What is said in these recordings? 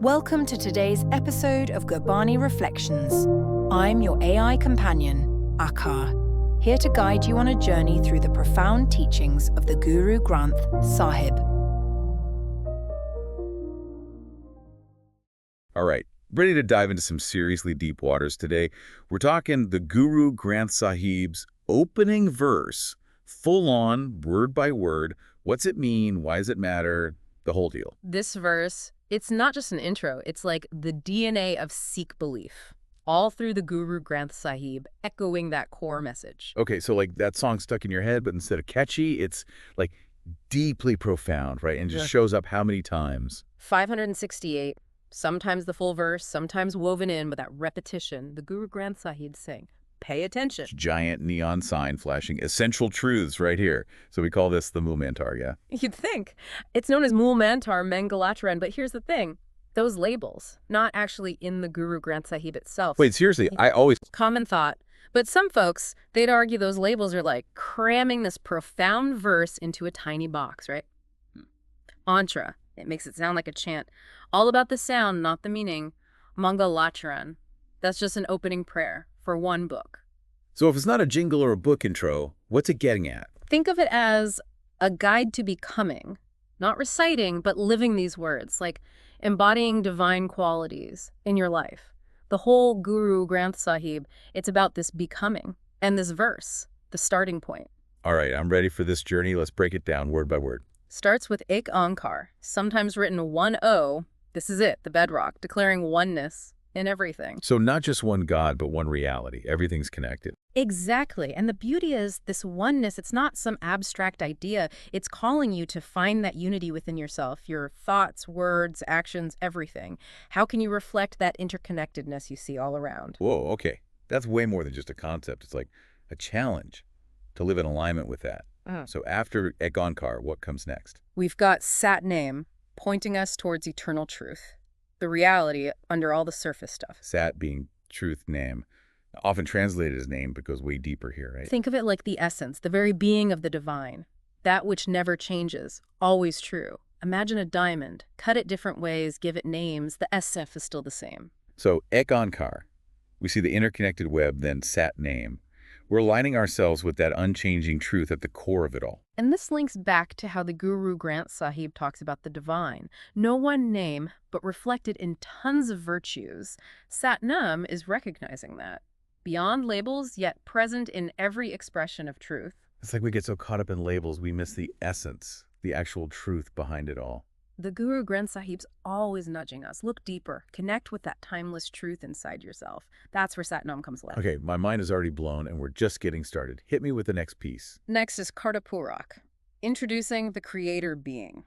Welcome to today's episode of Gurbani Reflections. I'm your AI companion, Akar, here to guide you on a journey through the profound teachings of the Guru Granth Sahib. All right, ready to dive into some seriously deep waters today. We're talking the Guru Granth Sahib's opening verse, full on, word by word. What's it mean? Why does it matter? The whole deal. This verse, it's not just an intro, it's like the DNA of Sikh belief, all through the Guru Granth Sahib, echoing that core message. Okay, so like that song stuck in your head, but instead of catchy, it's like deeply profound, right? And just shows up how many times? 568, sometimes the full verse, sometimes woven in with that repetition. The Guru Granth Sahib saying, pay attention. Giant neon sign flashing essential truths right here. So we call this the Mool Mantar, yeah? You'd think. It's known as Mool Mantar, Mangalachran, but here's the thing. Those labels, not actually in the Guru Granth Sahib itself. Wait, seriously, I always... Common thought. But some folks, they'd argue those labels are like cramming this profound verse into a tiny box, right? Mantra. It makes it sound like a chant. All about the sound, not the meaning. Mangalachran. That's just an opening prayer for one book. So if it's not a jingle or a book intro, what's it getting at? Think of it as a guide to becoming, not reciting, but living these words, like embodying divine qualities in your life. The whole Guru Granth Sahib, it's about this becoming, and this verse, the starting point. All right, I'm ready for this journey. Let's break it down word by word. Starts with ek onkar, sometimes written 1-0. This is it, the bedrock, declaring oneness in everything. So not just one God, but one reality. Everything's connected. Exactly. And the beauty is this oneness, it's not some abstract idea. It's calling you to find that unity within yourself, your thoughts, words, actions, everything. How can you reflect that interconnectedness you see all around? Whoa, okay. That's way more than just a concept. It's like a challenge to live in alignment with that. So after ek onkar, what comes next? We've got Sat Name, pointing us towards eternal truth. The reality under all the surface stuff. Sat being truth, name. Often translated as name, but goes way deeper here, right? Think of it like the essence, the very being of the divine. That which never changes, always true. Imagine a diamond. Cut it different ways, give it names. The SF is still the same. So ek onkar, we see the interconnected web, then sat name. We're aligning ourselves with that unchanging truth at the core of it all. And this links back to how the Guru Granth Sahib talks about the divine. No one name, but reflected in tons of virtues. Satnam is recognizing that. Beyond labels, yet present in every expression of truth. It's like we get so caught up in labels, we miss the essence, the actual truth behind it all. The Guru Granth Sahib's always nudging us. Look deeper. Connect with that timeless truth inside yourself. That's where Satnam comes alive. Okay, my mind is already blown and we're just getting started. Hit me with the next piece. Next is Kartapurak, introducing the creator being.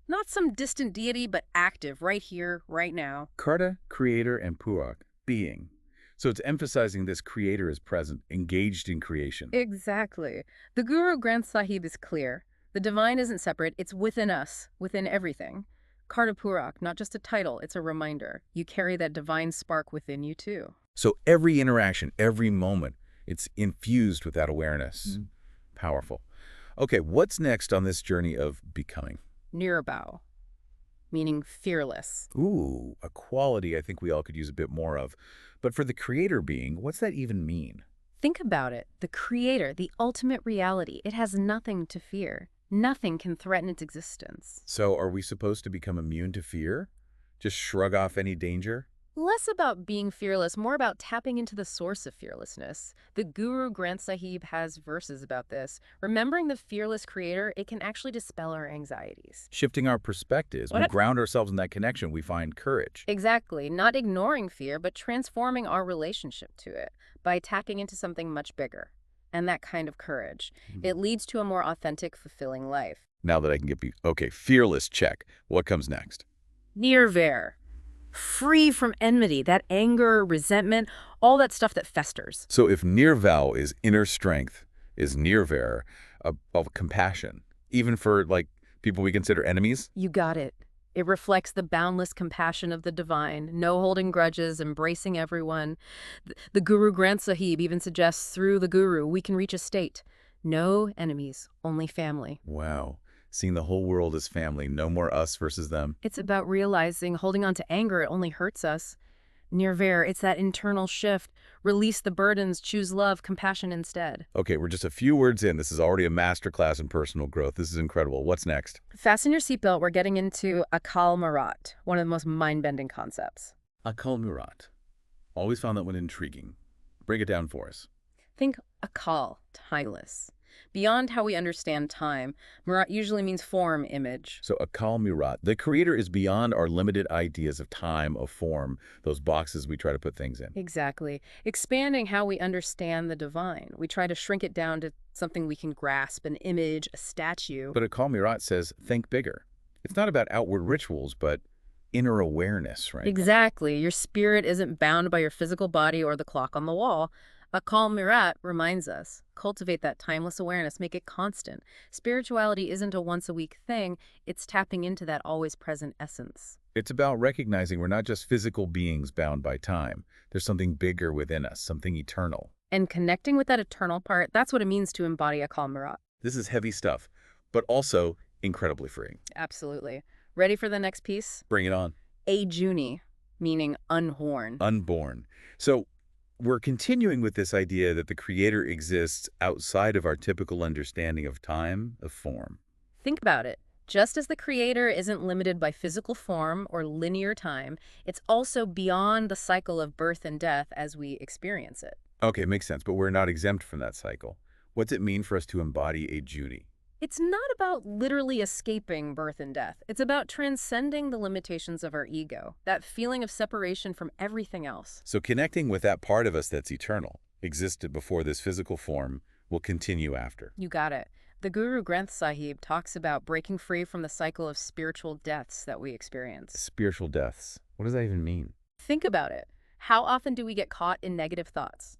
Not some distant deity, but active right here, right now. Karta, creator, and Purak, being. So it's emphasizing this creator is present, engaged in creation. Exactly. The Guru Granth Sahib is clear. The divine isn't separate, it's within us, within everything. Kartapurak, not just a title, it's a reminder. You carry that divine spark within you too. So every interaction, every moment, it's infused with that awareness. Powerful. Okay, what's next on this journey of becoming? Nirbhau, meaning fearless. Ooh, a quality I think we all could use a bit more of. But for the creator being, what's that even mean? Think about it. The creator, the ultimate reality, it has nothing to fear. Nothing can threaten its existence. So are we supposed to become immune to fear? Just shrug off any danger? Less about being fearless, more about tapping into the source of fearlessness. The Guru Granth Sahib has verses about this. Remembering the fearless creator, it can actually dispel our anxieties. Shifting our perspectives. We ground ourselves in that connection, we find courage. Exactly. Not ignoring fear, but transforming our relationship to it by tapping into something much bigger. And that kind of courage. It leads to a more authentic, fulfilling life. Now that I can get okay, fearless, check. What comes next? Nirvair. Free from enmity, that anger, resentment, all that stuff that festers. So if nirval is inner strength, is nirvair of compassion, even for like people we consider enemies? You got it. It reflects the boundless compassion of the divine, no holding grudges, embracing everyone. The Guru Granth Sahib even suggests through the Guru we can reach a state. No enemies, only family. Wow. seeing the whole world as family, no more us versus them. It's about realizing holding on to anger, it only hurts us. Nirvair, it's that internal shift. Release the burdens, choose love, compassion instead. Okay, we're just a few words in. This is already a masterclass in personal growth. This is incredible. What's next? Fasten your seatbelt. We're getting into Akal Marat, one of the most mind-bending concepts. Akal Marat. Always found that one intriguing. Break it down for us. Think Akal, timeless. Beyond how we understand time, Marat usually means form, image. So Akal Marat, the creator is beyond our limited ideas of time, of form, those boxes we try to put things in. Exactly. Expanding how we understand the divine. We try to shrink it down to something we can grasp, an image, a statue. But Akal Marat says, think bigger. It's not about outward rituals, but inner awareness, right? Exactly. Your spirit isn't bound by your physical body or the clock on the wall. Akal Marat reminds us, cultivate that timeless awareness, make it constant. Spirituality isn't a once-a-week thing, it's tapping into that always-present essence. It's about recognizing we're not just physical beings bound by time. There's something bigger within us, something eternal. And connecting with that eternal part, that's what it means to embody Akal Marat. This is heavy stuff, but also incredibly freeing. Absolutely. Ready for the next piece? Bring it on. Ajuni, meaning unborn. Unborn. So we're continuing with this idea that the creator exists outside of our typical understanding of time, of form. Think about it. Just as the creator isn't limited by physical form or linear time, it's also beyond the cycle of birth and death as we experience it. Okay, makes sense, but we're not exempt from that cycle. What's it mean for us to embody Ajuni? It's not about literally escaping birth and death. It's about transcending the limitations of our ego, that feeling of separation from everything else. So connecting with that part of us that's eternal, existed before this physical form, will continue after. You got it. The Guru Granth Sahib talks about breaking free from the cycle of spiritual deaths that we experience. Spiritual deaths. What does that even mean? Think about it. How often do we get caught in negative thoughts?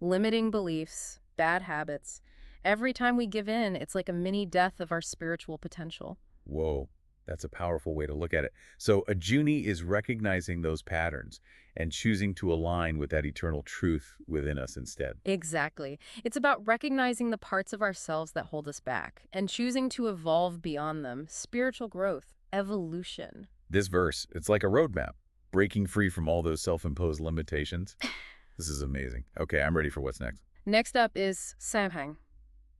Limiting beliefs, bad habits. Every time we give in, it's like a mini death of our spiritual potential. Whoa, that's a powerful way to look at it. So Ajuni is recognizing those patterns and choosing to align with that eternal truth within us instead. Exactly. It's about recognizing the parts of ourselves that hold us back and choosing to evolve beyond them. Spiritual growth, evolution. This verse, it's like a roadmap, breaking free from all those self-imposed limitations. This is amazing. Okay, I'm ready for what's next. Next up is Samhang,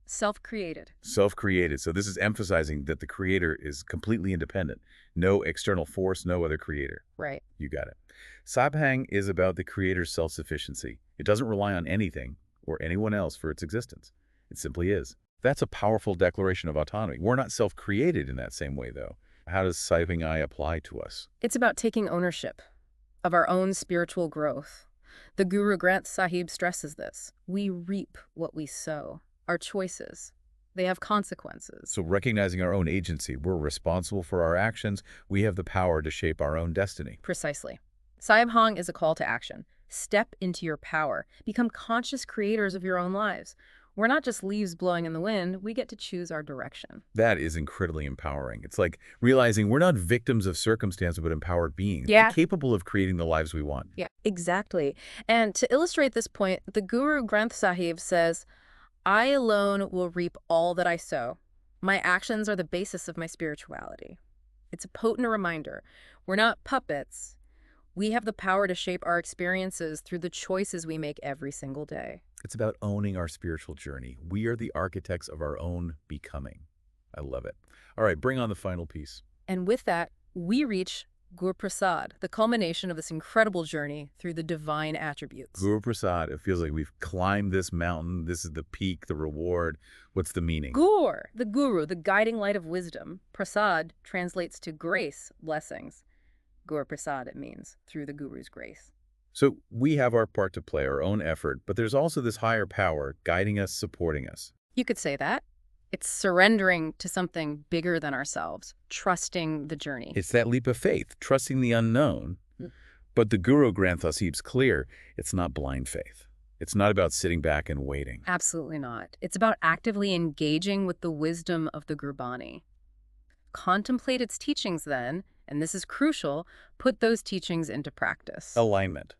self-created. Self-created. So this is emphasizing that the creator is completely independent. No external force, no other creator. Right. You got it. Samhang is about the creator's self-sufficiency. It doesn't rely on anything or anyone else for its existence. It simply is. That's a powerful declaration of autonomy. We're not self-created in that same way, though. How does Samhang apply to us? It's about taking ownership of our own spiritual growth. The Guru Granth Sahib stresses this. We reap what we sow. Our choices, they have consequences. So recognizing our own agency, we're responsible for our actions. We have the power to shape our own destiny. Precisely. Samhang is a call to action. Step into your power. Become conscious creators of your own lives. We're not just leaves blowing in the wind. We get to choose our direction. That is incredibly empowering. It's like realizing we're not victims of circumstance, but empowered beings. Yeah. We're capable of creating the lives we want. Yeah, exactly. And to illustrate this point, the Guru Granth Sahib says, I alone will reap all that I sow. My actions are the basis of my spirituality. It's a potent reminder. We're not puppets. We have the power to shape our experiences through the choices we make every single day. It's about owning our spiritual journey. We are the architects of our own becoming. I love it. All right, bring on the final piece. And with that, we reach Guru Prasad, the culmination of this incredible journey through the divine attributes. Guru Prasad, it feels like we've climbed this mountain. This is the peak, the reward. What's the meaning? Gur, the guru, the guiding light of wisdom. Prasad translates to grace, blessings. Guru Prasad, it means, through the guru's grace. So we have our part to play, our own effort, but there's also this higher power guiding us, supporting us. You could say that. It's surrendering to something bigger than ourselves, trusting the journey. It's that leap of faith, trusting the unknown. But the Guru Granth Sahib's clear, it's not blind faith. It's not about sitting back and waiting. Absolutely not. It's about actively engaging with the wisdom of the Gurbani. Contemplate its teachings then, and this is crucial, put those teachings into practice. Alignment.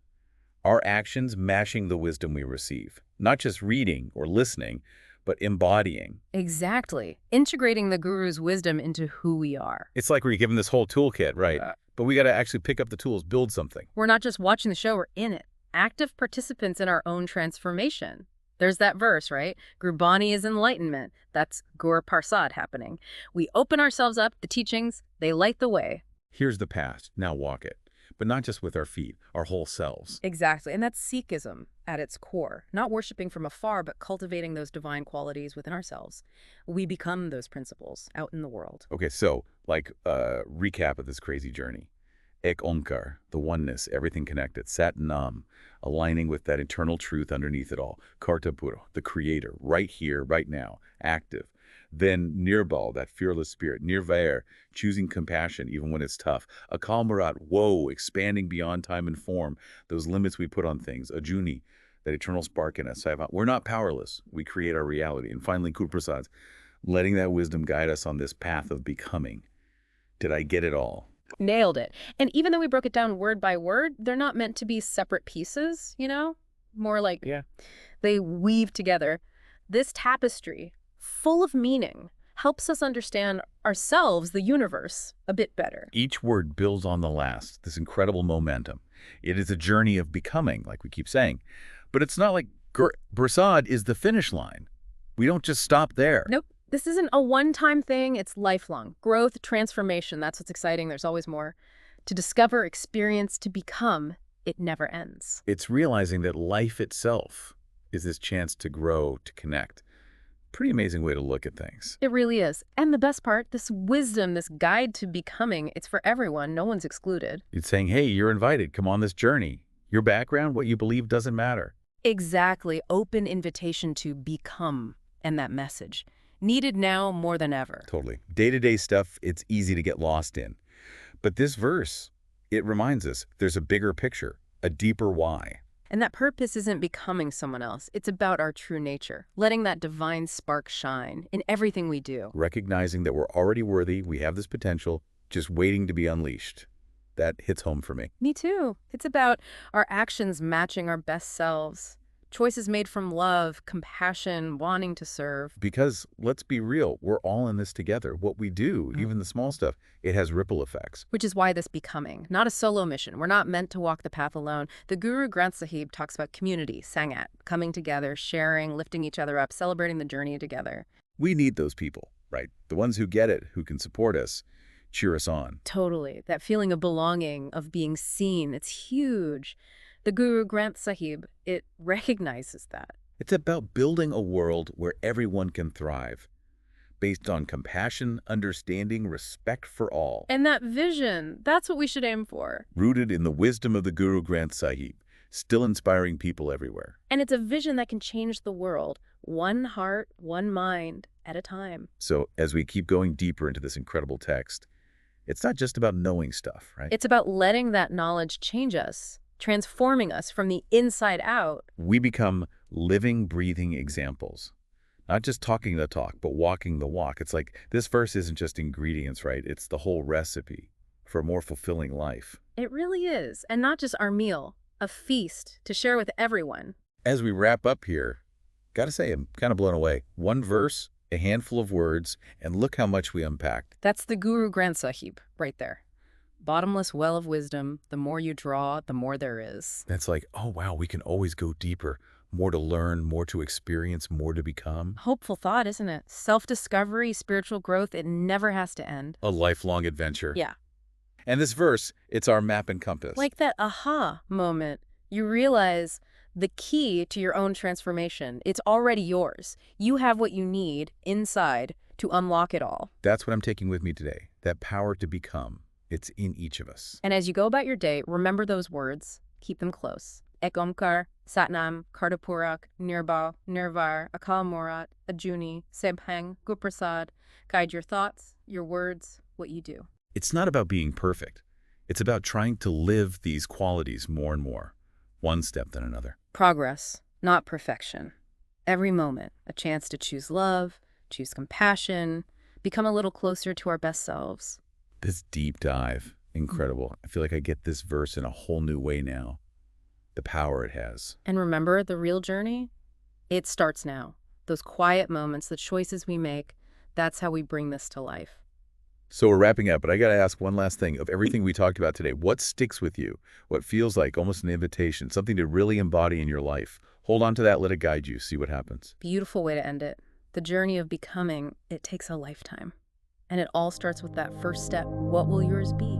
Our actions matching the wisdom we receive. Not just reading or listening, but embodying. Exactly. Integrating the guru's wisdom into who we are. It's like we're given this whole toolkit, right? But we got to actually pick up the tools, build something. We're not just watching the show, we're in it. Active participants in our own transformation. There's that verse, right? Gurbani is enlightenment. That's Gur Parsad happening. We open ourselves up, the teachings, they light the way. Here's the past, now walk it. But not just with our feet, our whole selves. Exactly, and that's Sikhism at its core. Not worshiping from afar, but cultivating those divine qualities within ourselves. We become those principles out in the world. Okay, so, like, recap of this crazy journey. Ek Onkar, the oneness, everything connected. Sat Nam, aligning with that eternal truth underneath it all. Kartapura, the creator, right here, right now, active. Then Nirbal, that fearless spirit. Nirvair, choosing compassion even when it's tough. Akal Marat, whoa, expanding beyond time and form, those limits we put on things. Ajuni, that eternal spark in us. We're not powerless. We create our reality. And finally, Kurprasad, letting that wisdom guide us on this path of becoming. Did I get it all? Nailed it. And even though we broke it down word by word, they're not meant to be separate pieces, you know? More like they weave together. This tapestry, full of meaning, helps us understand ourselves, the universe, a bit better. Each word builds on the last, this incredible momentum. It is a journey of becoming, like we keep saying. But it's not like Prasad is the finish line. We don't just stop there. Nope. This isn't a one-time thing. It's lifelong. Growth, transformation, that's what's exciting. There's always more. To discover, experience, to become, it never ends. It's realizing that life itself is this chance to grow, to connect. Pretty amazing way to look at things. It really is. And the best part, this wisdom, this guide to becoming, it's for everyone. No one's excluded. It's saying, hey, you're invited. Come on this journey. Your background, what you believe doesn't matter. Exactly. Open invitation to become, and that message. Needed now more than ever. Totally. Day-to-day stuff, it's easy to get lost in. But this verse, it reminds us there's a bigger picture, a deeper why. And that purpose isn't becoming someone else. It's about our true nature, letting that divine spark shine in everything we do. Recognizing that we're already worthy, we have this potential, just waiting to be unleashed. That hits home for me. Me too. It's about our actions matching our best selves. Choices made from love, compassion, wanting to serve. Because, let's be real, we're all in this together. What we do, even the small stuff, it has ripple effects. Which is why this becoming, not a solo mission. We're not meant to walk the path alone. The Guru Granth Sahib talks about community, sangat, coming together, sharing, lifting each other up, celebrating the journey together. We need those people, right? The ones who get it, who can support us, cheer us on. Totally. That feeling of belonging, of being seen, it's huge. The Guru Granth Sahib, it recognizes that. It's about building a world where everyone can thrive, based on compassion, understanding, respect for all. And that vision, that's what we should aim for. Rooted in the wisdom of the Guru Granth Sahib, still inspiring people everywhere. And it's a vision that can change the world, one heart, one mind at a time. So as we keep going deeper into this incredible text, it's not just about knowing stuff, right? It's about letting that knowledge change us, transforming us from the inside out. We become living, breathing examples. Not just talking the talk, but walking the walk. It's like this verse isn't just ingredients, right? It's the whole recipe for a more fulfilling life. It really is. And not just our meal, a feast to share with everyone. As we wrap up here, gotta say, I'm kind of blown away. One verse, a handful of words, and look how much we unpacked. That's the Guru Granth Sahib right there. Bottomless well of wisdom, the more you draw, the more there is. That's like, oh wow, we can always go deeper. More to learn, more to experience, more to become. Hopeful thought, isn't it? Self-discovery, spiritual growth, it never has to end. A lifelong adventure. Yeah. And this verse, it's our map and compass. Like that aha moment. You realize the key to your own transformation. It's already yours. You have what you need inside to unlock it all. That's what I'm taking with me today. That power to become. It's in each of us. And as you go about your day, remember those words. Keep them close. Ek Omkar, Satnam, Kartapurak, Nirbal, Nirvar, Akal Morat, Ajuni, Sebhang, Guprasad. Guide your thoughts, your words, what you do. It's not about being perfect. It's about trying to live these qualities more and more, one step than another. Progress, not perfection. Every moment, a chance to choose love, choose compassion, become a little closer to our best selves. This deep dive, incredible. I feel like I get this verse in a whole new way now. The power it has. And remember, the real journey? It starts now. Those quiet moments, the choices we make, that's how we bring this to life. So we're wrapping up, but I got to ask one last thing. Of everything we talked about today, what sticks with you? What feels like almost an invitation, something to really embody in your life? Hold on to that, let it guide you, see what happens. Beautiful way to end it. The journey of becoming, it takes a lifetime. And it all starts with that first step. What will yours be?